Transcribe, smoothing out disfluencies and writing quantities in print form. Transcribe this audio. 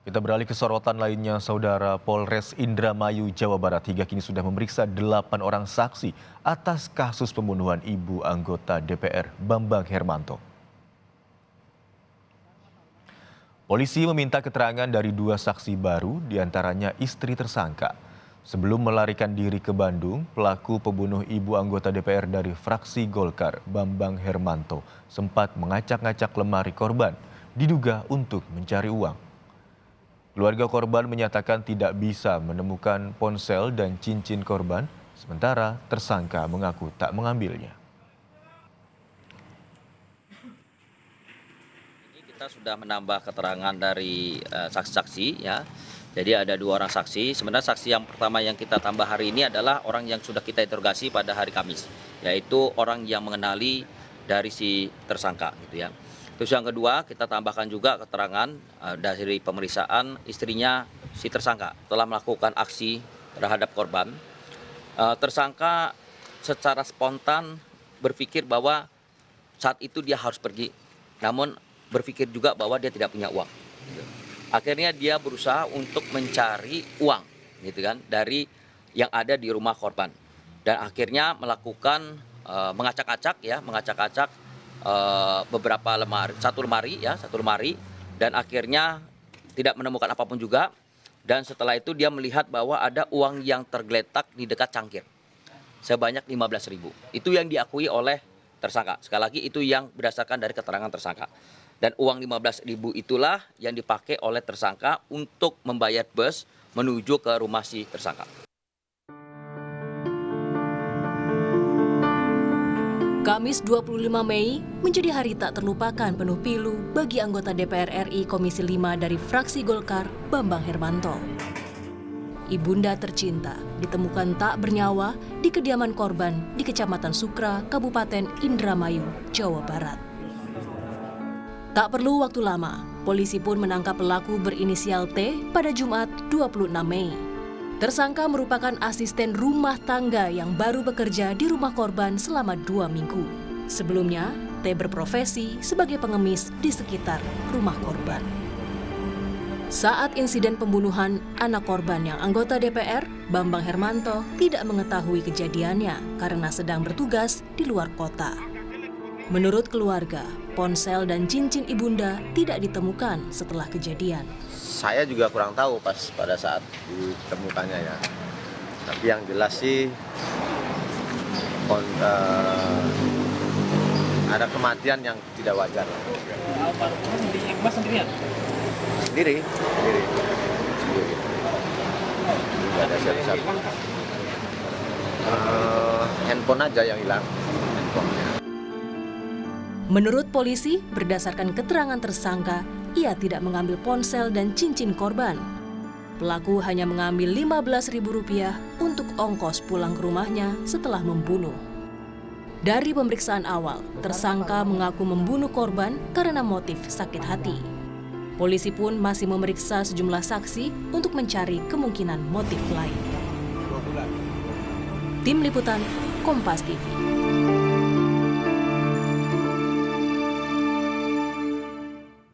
Kita beralih ke sorotan lainnya, Saudara. Polres Indramayu, Jawa Barat hingga kini sudah memeriksa 8 orang saksi atas kasus pembunuhan ibu anggota DPR Bambang Hermanto. Polisi meminta keterangan dari 2 saksi baru, diantaranya istri tersangka. Sebelum melarikan diri ke Bandung, pelaku pembunuh ibu anggota DPR dari fraksi Golkar, Bambang Hermanto, sempat mengacak-ngacak lemari korban, diduga untuk mencari uang. Keluarga korban menyatakan tidak bisa menemukan ponsel dan cincin korban, sementara tersangka mengaku tak mengambilnya. Kita sudah menambah keterangan dari saksi-saksi ya. Jadi ada 2 orang saksi. Sebenarnya saksi yang pertama yang kita tambah hari ini adalah orang yang sudah kita interogasi pada hari Kamis, yaitu orang yang mengenali dari si tersangka gitu ya. Terus yang kedua, kita tambahkan juga keterangan dari pemeriksaan istrinya si tersangka telah melakukan aksi terhadap korban. Tersangka secara spontan berpikir bahwa saat itu dia harus pergi, namun berpikir juga bahwa dia tidak punya uang. Akhirnya dia berusaha untuk mencari uang, gitu kan, dari yang ada di rumah korban, dan akhirnya melakukan mengacak-acak beberapa lemari, satu lemari, dan akhirnya tidak menemukan apapun juga. Dan setelah itu dia melihat bahwa ada uang yang tergeletak di dekat cangkir sebanyak 15.000. Itu yang diakui oleh tersangka. Sekali lagi itu yang berdasarkan dari keterangan tersangka. Dan uang 15.000 itulah yang dipakai oleh tersangka untuk membayar bus menuju ke rumah si tersangka. Kamis 25 Mei menjadi hari tak terlupakan penuh pilu bagi anggota DPR RI Komisi 5 dari fraksi Golkar, Bambang Hermanto. Ibunda tercinta ditemukan tak bernyawa di kediaman korban di Kecamatan Sukra, Kabupaten Indramayu, Jawa Barat. Tak perlu waktu lama, polisi pun menangkap pelaku berinisial T pada Jumat 26 Mei. Tersangka merupakan asisten rumah tangga yang baru bekerja di rumah korban selama 2 minggu. Sebelumnya, T berprofesi sebagai pengemis di sekitar rumah korban. Saat insiden pembunuhan anak korban yang anggota DPR, Bambang Hermanto tidak mengetahui kejadiannya karena sedang bertugas di luar kota. Menurut keluarga, ponsel dan cincin ibunda tidak ditemukan setelah kejadian. Saya juga kurang tahu pada saat ditemukannya ya. Tapi yang jelas sih ada kematian yang tidak wajar. Almarhum di Iqbal sendirian? Sendiri. Tidak ada siapa-siapa. Handphone aja yang hilang. Handphonenya. Menurut polisi, berdasarkan keterangan tersangka, ia tidak mengambil ponsel dan cincin korban. Pelaku hanya mengambil Rp15.000 untuk ongkos pulang ke rumahnya setelah membunuh. Dari pemeriksaan awal, tersangka mengaku membunuh korban karena motif sakit hati. Polisi pun masih memeriksa sejumlah saksi untuk mencari kemungkinan motif lain. Tim Liputan, Kompas TV.